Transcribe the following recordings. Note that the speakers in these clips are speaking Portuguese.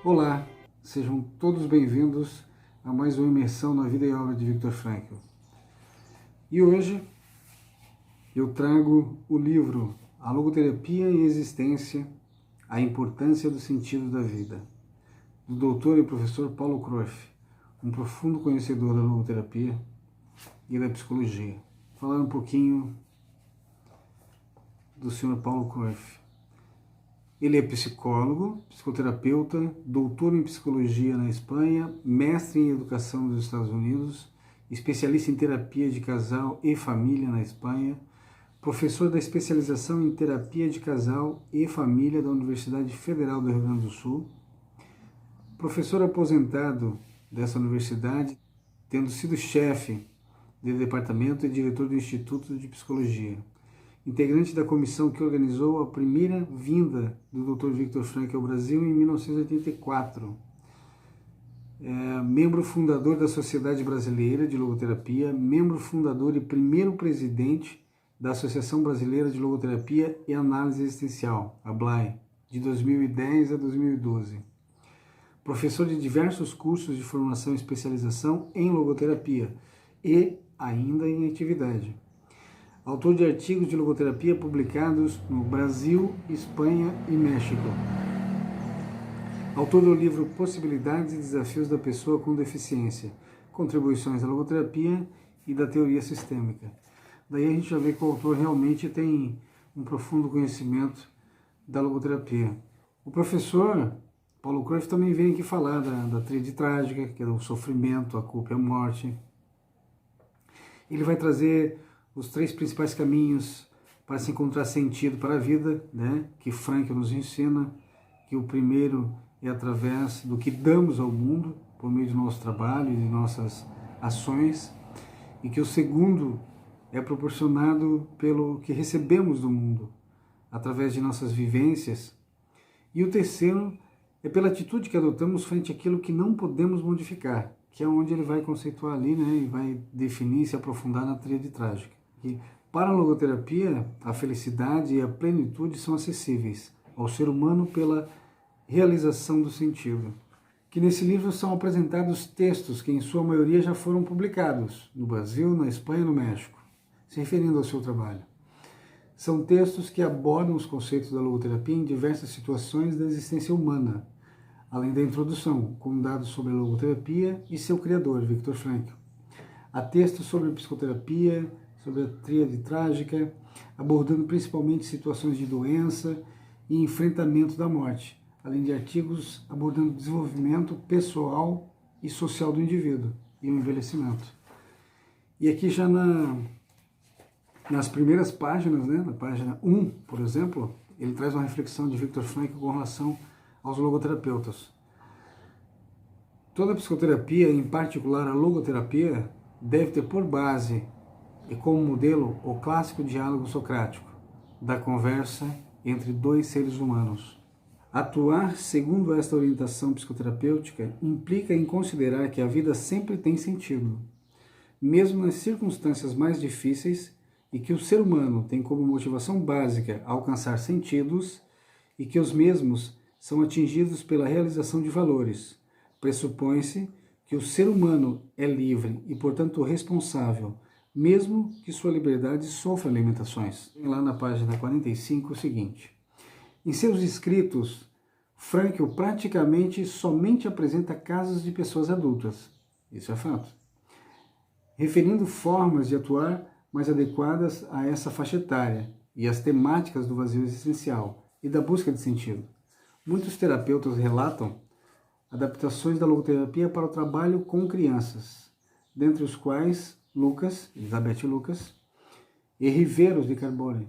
Olá, sejam todos bem-vindos a mais uma imersão na vida e obra de Viktor Frankl. E hoje eu trago o livro A Logoterapia e Existência, a Importância do Sentido da Vida, do doutor e professor Paulo Cruyff, um profundo conhecedor da logoterapia e da psicologia. Falar um pouquinho do Sr. Paulo Cruyff. Ele é psicólogo, psicoterapeuta, doutor em psicologia na Espanha, mestre em educação nos Estados Unidos, especialista em terapia de casal e família na Espanha, professor da especialização em terapia de casal e família da Universidade Federal do Rio Grande do Sul, professor aposentado dessa universidade, tendo sido chefe de departamento e diretor do Instituto de Psicologia. Integrante da comissão que organizou a primeira vinda do Dr. Viktor Frankl ao Brasil em 1984. Membro fundador da Sociedade Brasileira de Logoterapia, membro fundador e primeiro presidente da Associação Brasileira de Logoterapia e Análise Existencial, a BLAE, de 2010 a 2012. Professor de diversos cursos de formação e especialização em logoterapia e ainda em atividade. Autor de artigos de logoterapia publicados no Brasil, Espanha e México. Autor do livro Possibilidades e Desafios da Pessoa com Deficiência, Contribuições da Logoterapia e da Teoria Sistêmica. Daí a gente já vê que o autor realmente tem um profundo conhecimento da logoterapia. O professor Paulo Cruyff também vem aqui falar da tríade trágica, que é o sofrimento, a culpa e a morte. Ele vai trazer os 3 principais caminhos para se encontrar sentido para a vida, que Frankl nos ensina, que o primeiro é através do que damos ao mundo, por meio do nosso trabalho e de nossas ações, e que o segundo é proporcionado pelo que recebemos do mundo, através de nossas vivências, e o terceiro é pela atitude que adotamos frente àquilo que não podemos modificar, que é onde ele vai conceituar ali, e vai definir e se aprofundar na tríade trágica. Que para a logoterapia, a felicidade e a plenitude são acessíveis ao ser humano pela realização do sentido. Que nesse livro são apresentados textos que em sua maioria já foram publicados no Brasil, na Espanha e no México, se referindo ao seu trabalho. São textos que abordam os conceitos da logoterapia em diversas situações da existência humana, além da introdução, com dados sobre a logoterapia e seu criador, Viktor Frankl. Há textos sobre psicoterapia, sobre a tríade trágica, abordando principalmente situações de doença e enfrentamento da morte, além de artigos abordando o desenvolvimento pessoal e social do indivíduo e o envelhecimento. E aqui já nas primeiras páginas, na página 1, por exemplo, ele traz uma reflexão de Viktor Frankl com relação aos logoterapeutas. Toda psicoterapia, em particular a logoterapia, deve ter por base e como modelo o clássico diálogo socrático, da conversa entre 2 seres humanos. Atuar segundo esta orientação psicoterapêutica implica em considerar que a vida sempre tem sentido, mesmo nas circunstâncias mais difíceis, e que o ser humano tem como motivação básica alcançar sentidos e que os mesmos são atingidos pela realização de valores. Pressupõe-se que o ser humano é livre e, portanto, responsável, mesmo que sua liberdade sofra limitações. Tem lá na página 45 o seguinte: em seus escritos, Frankl praticamente somente apresenta casos de pessoas adultas, isso é fato, referindo formas de atuar mais adequadas a essa faixa etária e as temáticas do vazio existencial e da busca de sentido. Muitos terapeutas relatam adaptações da logoterapia para o trabalho com crianças, dentre os quais Elizabeth Lucas, e Riveros de Carbone,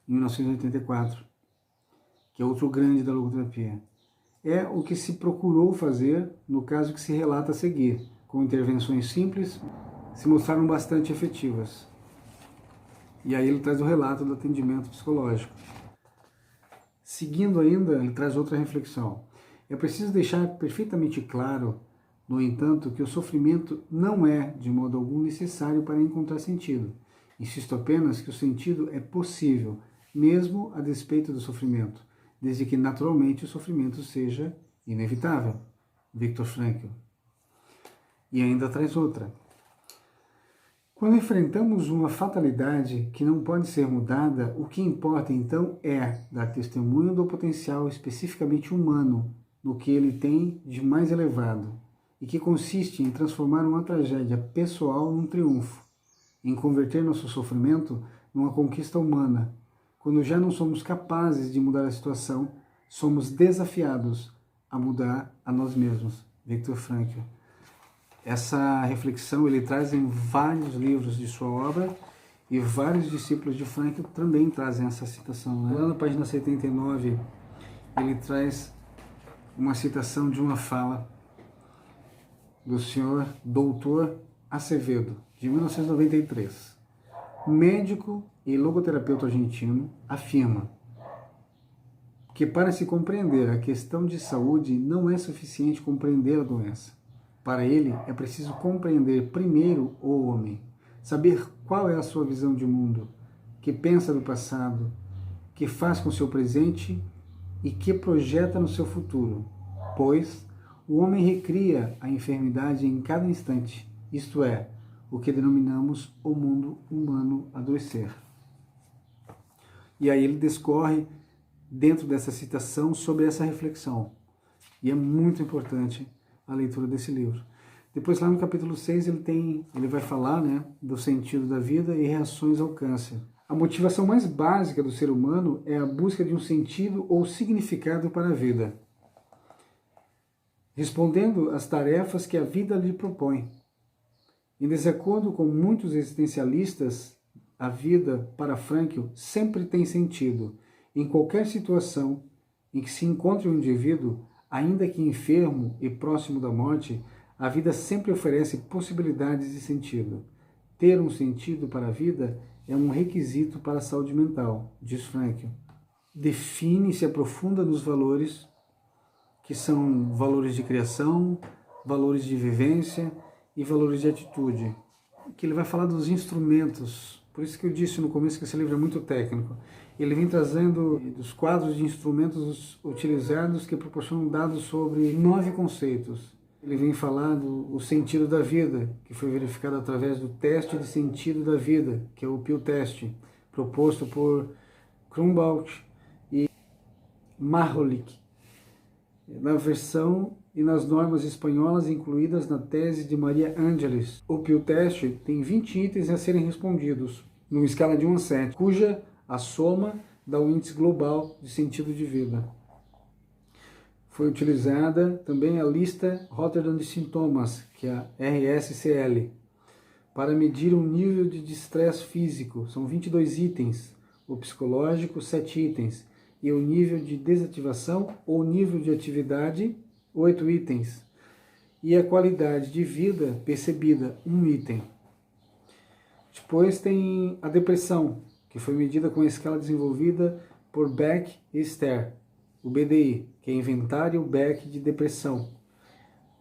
em 1984, que é outro grande da logoterapia. É o que se procurou fazer no caso que se relata a seguir, com intervenções simples, se mostraram bastante efetivas. E aí ele traz o relato do atendimento psicológico. Seguindo ainda, ele traz outra reflexão. É preciso deixar perfeitamente claro, no entanto, que o sofrimento não é, de modo algum, necessário para encontrar sentido. Insisto apenas que o sentido é possível, mesmo a despeito do sofrimento, desde que naturalmente o sofrimento seja inevitável, Viktor Frankl. E ainda traz outra. Quando enfrentamos uma fatalidade que não pode ser mudada, o que importa então é dar testemunho do potencial especificamente humano, no que ele tem de mais elevado, e que consiste em transformar uma tragédia pessoal num triunfo, em converter nosso sofrimento numa conquista humana. Quando já não somos capazes de mudar a situação, somos desafiados a mudar a nós mesmos. Viktor Frankl. Essa reflexão ele traz em vários livros de sua obra e vários discípulos de Frankl também trazem essa citação. Né? Lá na página 79, ele traz uma citação de uma fala do senhor Doutor Acevedo, de 1993. Médico e logoterapeuta argentino afirma que para se compreender a questão de saúde não é suficiente compreender a doença. Para ele é preciso compreender primeiro o homem, saber qual é a sua visão de mundo, que pensa do passado, que faz com seu presente e que projeta no seu futuro, pois o homem recria a enfermidade em cada instante, isto é, o que denominamos o mundo humano adoecer. E aí ele discorre dentro dessa citação sobre essa reflexão. E é muito importante a leitura desse livro. Depois lá no capítulo 6 ele vai falar, né, do sentido da vida e reações ao câncer. A motivação mais básica do ser humano é a busca de um sentido ou significado para a vida, respondendo às tarefas que a vida lhe propõe. Em desacordo com muitos existencialistas, a vida, para Frankl, sempre tem sentido. Em qualquer situação em que se encontre um indivíduo, ainda que enfermo e próximo da morte, a vida sempre oferece possibilidades de sentido. Ter um sentido para a vida é um requisito para a saúde mental, diz Frankl. Define e se aprofunda nos valores, que são valores de criação, valores de vivência e valores de atitude. Que ele vai falar dos instrumentos. Por isso que eu disse no começo que esse livro é muito técnico. Ele vem trazendo dos quadros de instrumentos utilizados que proporcionam dados sobre 9 conceitos. Ele vem falar do sentido da vida, que foi verificado através do teste de sentido da vida, que é o Peel Test, proposto por Krumbaut e Marolik, na versão e nas normas espanholas incluídas na tese de Maria Ángeles. O Peel Test tem 20 itens a serem respondidos, numa escala de 1 a 7, cuja a soma dá o índice global de sentido de vida. Foi utilizada também a lista Rotterdam de sintomas, que é a RSCL, para medir o nível de estresse físico. São 22 itens, o psicológico 7 itens, e o nível de desativação ou nível de atividade 8 itens, e a qualidade de vida percebida 1 item. Depois tem a depressão, que foi medida com a escala desenvolvida por Beck e Ster, o BDI, que é Inventário Beck de Depressão.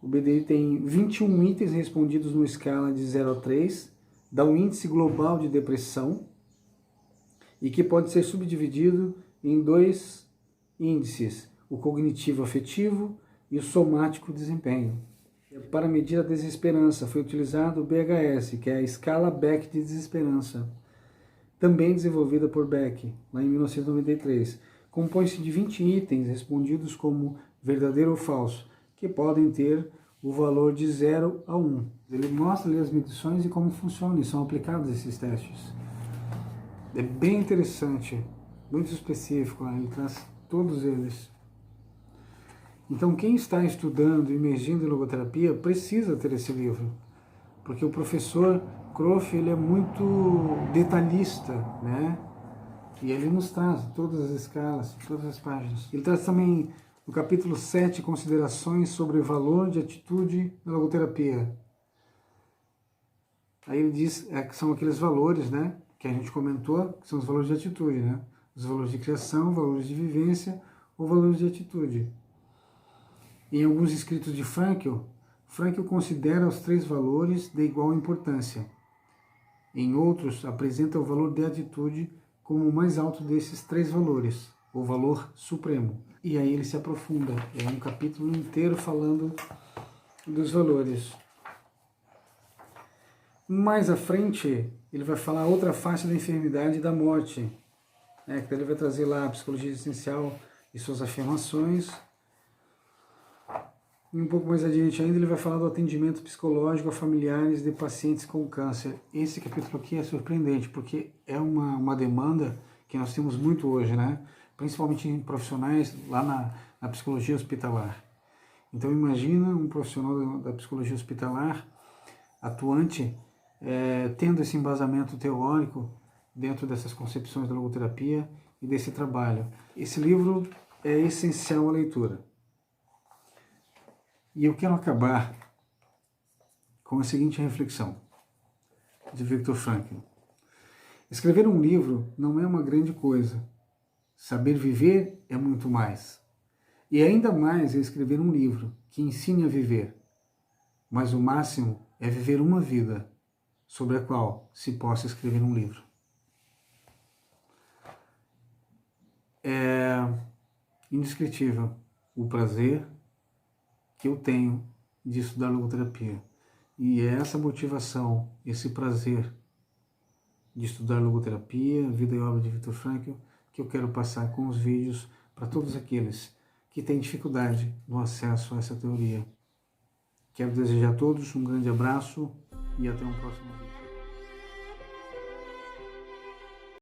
O BDI tem 21 itens respondidos numa escala de 0 a 3, dá um índice global de depressão, e que pode ser subdividido em 2 índices, o cognitivo afetivo e o somático desempenho. Para medir a desesperança foi utilizado o BHS, que é a escala Beck de desesperança, também desenvolvida por Beck, lá em 1993. Compõe-se de 20 itens respondidos como verdadeiro ou falso, que podem ter o valor de 0 a 1. Ele mostra ali as medições e como funcionam e são aplicados esses testes. É bem interessante, muito específico, ele traz todos eles. Então quem está estudando, imergindo em logoterapia, precisa ter esse livro, porque o professor Kroff, ele é muito detalhista, né? E ele nos traz todas as escalas, todas as páginas. Ele traz também, no capítulo 7, considerações sobre valor de atitude na logoterapia. Aí ele diz que são aqueles valores, né, que a gente comentou, que são os valores de atitude, né? Os valores de criação, valores de vivência ou valores de atitude. Em alguns escritos de Frankl, Frankl considera os 3 valores de igual importância. Em outros, apresenta o valor de atitude como o mais alto desses 3 valores. o valor supremo. E aí ele se aprofunda, é um capítulo inteiro falando dos valores. Mais à frente, ele vai falar outra face da enfermidade e da morte, né? Que ele vai trazer lá a psicologia existencial e suas afirmações. E um pouco mais adiante ainda ele vai falar do atendimento psicológico a familiares de pacientes com câncer. Esse capítulo aqui é surpreendente, porque é uma demanda que nós temos muito hoje, né? Principalmente em profissionais lá na psicologia hospitalar. Então imagina um profissional da psicologia hospitalar atuante, tendo esse embasamento teórico dentro dessas concepções da logoterapia e desse trabalho. Esse livro é essencial à leitura. E eu quero acabar com a seguinte reflexão de Viktor Frankl. Escrever um livro não é uma grande coisa. Saber viver é muito mais. E ainda mais é escrever um livro que ensine a viver. Mas o máximo é viver uma vida sobre a qual se possa escrever um livro. É indescritível o prazer que eu tenho de estudar logoterapia. E é essa motivação, esse prazer de estudar logoterapia, vida e obra de Viktor Frankl, que eu quero passar com os vídeos para todos aqueles que têm dificuldade no acesso a essa teoria. Quero desejar a todos um grande abraço e até um próximo vídeo.